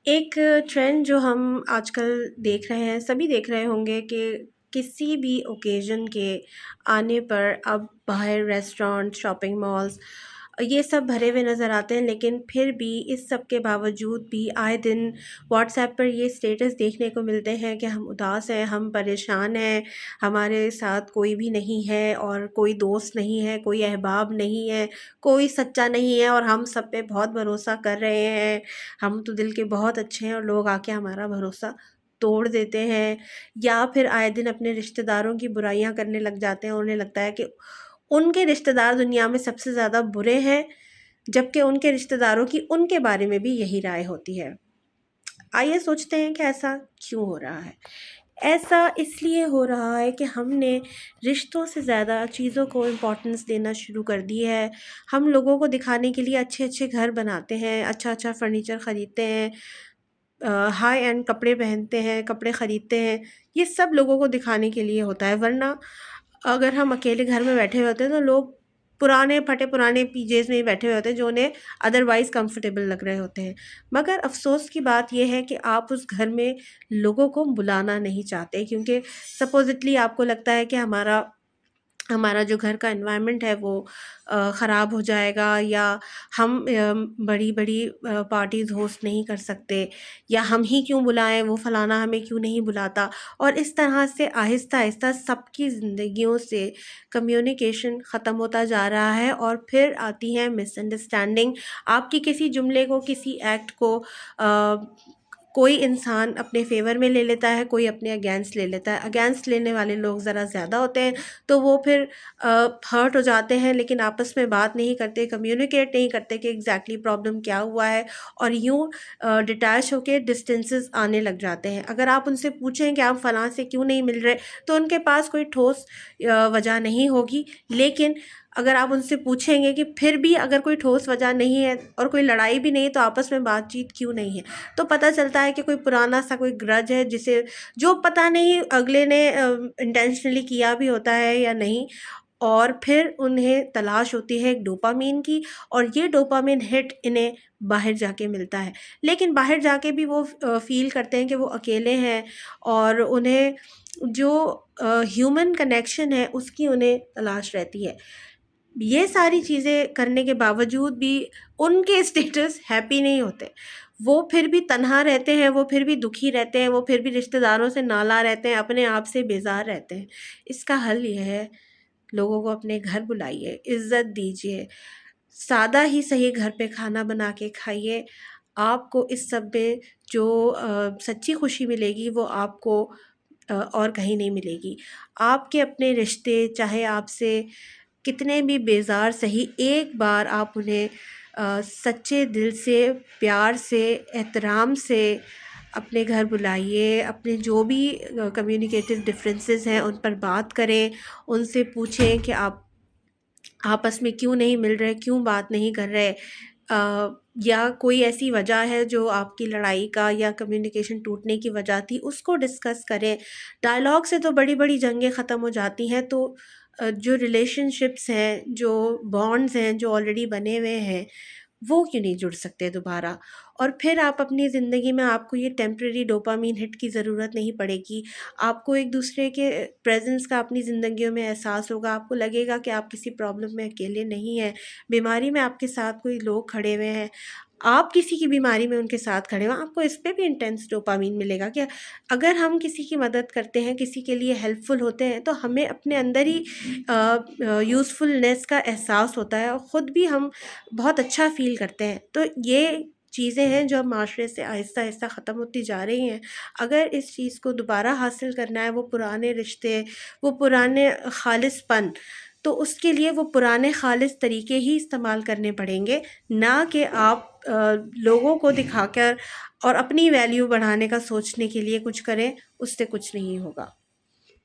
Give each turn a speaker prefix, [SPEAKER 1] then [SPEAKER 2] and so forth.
[SPEAKER 1] ایک ٹرینڈ جو ہم آج کل دیکھ رہے ہیں، سبھی دیکھ رہے ہوں گے کہ کسی بھی اوکیزن کے آنے پر اب باہر ریسٹورینٹ، شاپنگ مالز یہ سب بھرے ہوئے نظر آتے ہیں، لیکن پھر بھی اس سب کے باوجود بھی آئے دن واٹس ایپ پر یہ اسٹیٹس دیکھنے کو ملتے ہیں کہ ہم اداس ہیں، ہم پریشان ہیں، ہمارے ساتھ کوئی بھی نہیں ہے اور کوئی دوست نہیں ہے، کوئی احباب نہیں ہے، کوئی سچا نہیں ہے، اور ہم سب پہ بہت بھروسہ کر رہے ہیں، ہم تو دل کے بہت اچھے ہیں اور لوگ آ کے ہمارا بھروسہ توڑ دیتے ہیں، یا پھر آئے دن اپنے رشتہ داروں کی برائیاں کرنے لگ جاتے ہیں. انہیں لگتا ہے کہ ان کے رشتہ دار دنیا میں سب سے زیادہ برے ہیں، جبکہ ان کے رشتہ داروں کی ان کے بارے میں بھی یہی رائے ہوتی ہے. آئیے سوچتے ہیں کہ ایسا کیوں ہو رہا ہے. ایسا اس لیے ہو رہا ہے کہ ہم نے رشتوں سے زیادہ چیزوں کو امپورٹنس دینا شروع کر دی ہے. ہم لوگوں کو دکھانے کے لیے اچھے اچھے گھر بناتے ہیں، اچھا اچھا فرنیچر خریدتے ہیں، ہائی اینڈ کپڑے پہنتے ہیں، کپڑے خریدتے ہیں. یہ سب لوگوں کو دکھانے کے لیے ہوتا ہے، ورنہ اگر ہم اکیلے گھر میں بیٹھے ہوتے ہیں تو لوگ پرانے پھٹے پرانے پی جیز میں ہی بیٹھے ہوئے ہوتے ہیں جو انہیں ادروائز کمفرٹیبل لگ رہے ہوتے ہیں. مگر افسوس کی بات یہ ہے کہ آپ اس گھر میں لوگوں کو بلانا نہیں چاہتے، کیونکہ سپوزٹلی آپ کو لگتا ہے کہ ہمارا جو گھر کا انوائرمنٹ ہے وہ خراب ہو جائے گا، یا ہم بڑی بڑی پارٹیز ہوسٹ نہیں کر سکتے، یا ہم ہی کیوں بلائیں، وہ فلانا ہمیں کیوں نہیں بلاتا. اور اس طرح سے آہستہ آہستہ سب کی زندگیوں سے کمیونیکیشن ختم ہوتا جا رہا ہے، اور پھر آتی ہے مس انڈرسٹینڈنگ. آپ کی کسی جملے کو، کسی ایکٹ کو کوئی انسان اپنے فیور میں لے لیتا ہے، کوئی اپنے اگینسٹ لے لیتا ہے. اگینسٹ لینے والے لوگ ذرا زیادہ ہوتے ہیں تو وہ پھر ہرٹ ہو جاتے ہیں، لیکن آپس میں بات نہیں کرتے، کمیونیکیٹ نہیں کرتے کہ ایگزیکٹلی پرابلم کیا ہوا ہے، اور یوں ڈٹیچ ہو کے ڈسٹینسز آنے لگ جاتے ہیں. اگر آپ ان سے پوچھیں کہ آپ فلاں سے کیوں نہیں مل رہے تو ان کے پاس کوئی ٹھوس وجہ نہیں ہوگی. لیکن اگر آپ ان سے پوچھیں گے کہ پھر بھی اگر کوئی ٹھوس وجہ نہیں ہے اور کوئی لڑائی بھی نہیں ہے تو آپس میں بات چیت کیوں نہیں ہے، تو پتہ چلتا ہے کہ کوئی پرانا سا کوئی گرج ہے جو پتہ نہیں اگلے نے انٹینشنلی کیا بھی ہوتا ہے یا نہیں. اور پھر انہیں تلاش ہوتی ہے ایک ڈوپامین کی، اور یہ ڈوپامین ہٹ انہیں باہر جا کے ملتا ہے. لیکن باہر جا کے بھی وہ فیل کرتے ہیں کہ وہ اکیلے ہیں، اور انہیں جو ہیومن کنیکشن ہے اس کی انہیں تلاش رہتی ہے. یہ ساری چیزیں کرنے کے باوجود بھی ان کے اسٹیٹس ہیپی نہیں ہوتے، وہ پھر بھی تنہا رہتے ہیں، وہ پھر بھی دکھی رہتے ہیں، وہ پھر بھی رشتہ داروں سے نالا رہتے ہیں، اپنے آپ سے بیزار رہتے ہیں. اس کا حل یہ ہے، لوگوں کو اپنے گھر بلائیے، عزت دیجیے، سادہ ہی صحیح گھر پہ کھانا بنا کے کھائیے. آپ کو اس سب میں جو سچی خوشی ملے گی وہ آپ کو اور کہیں نہیں ملے گی. آپ کے اپنے رشتے چاہے آپ سے کتنے بھی بیزار صحیح، ایک بار آپ انہیں سچے دل سے، پیار سے، احترام سے اپنے گھر بلائیے. اپنے جو بھی کمیونیکیٹو ڈفرینسز ہیں ان پر بات کریں، ان سے پوچھیں کہ آپ آپس میں کیوں نہیں مل رہے، کیوں بات نہیں کر رہے، یا کوئی ایسی وجہ ہے جو آپ کی لڑائی کا یا کمیونیکیشن ٹوٹنے کی وجہ تھی، اس کو ڈسکس کریں. ڈائلاگ سے تو بڑی بڑی جنگیں ختم ہو جاتی ہیں. تو جو ریلیشن شپس ہیں، جو بانڈز ہیں جو آلریڈی بنے ہوئے ہیں، وہ کیوں نہیں جڑ سکتے دوبارہ. اور پھر آپ اپنی زندگی میں، آپ کو یہ ٹیمپریری ڈوپامین ہٹ کی ضرورت نہیں پڑے گی. آپ کو ایک دوسرے کے پریزنس کا اپنی زندگیوں میں احساس ہوگا. آپ کو لگے گا کہ آپ کسی پرابلم میں اکیلے نہیں ہیں، بیماری میں آپ کے ساتھ کوئی لوگ کھڑے ہوئے ہیں، آپ کسی کی بیماری میں ان کے ساتھ کھڑے ہوئے. آپ کو اس پہ بھی انٹینس ڈوپامین ملے گا کہ اگر ہم کسی کی مدد کرتے ہیں، کسی کے لیے ہیلپ فل ہوتے ہیں، تو ہمیں اپنے اندر ہی یوزفلنس کا احساس ہوتا ہے، اور خود بھی ہم بہت اچھا فیل کرتے ہیں. تو یہ چیزیں ہیں جو اب معاشرے سے آہستہ آہستہ ختم ہوتی جا رہی ہیں. اگر اس چیز کو دوبارہ حاصل کرنا ہے، وہ پرانے رشتے، وہ پرانے خالص پن، تو اس کے لیے وہ پرانے خالص طریقے ہی استعمال کرنے پڑیں گے، نہ کہ آپ لوگوں کو دکھا کر اور اپنی ویلیو بڑھانے کا سوچنے کے لیے کچھ کریں. اس سے کچھ نہیں ہوگا.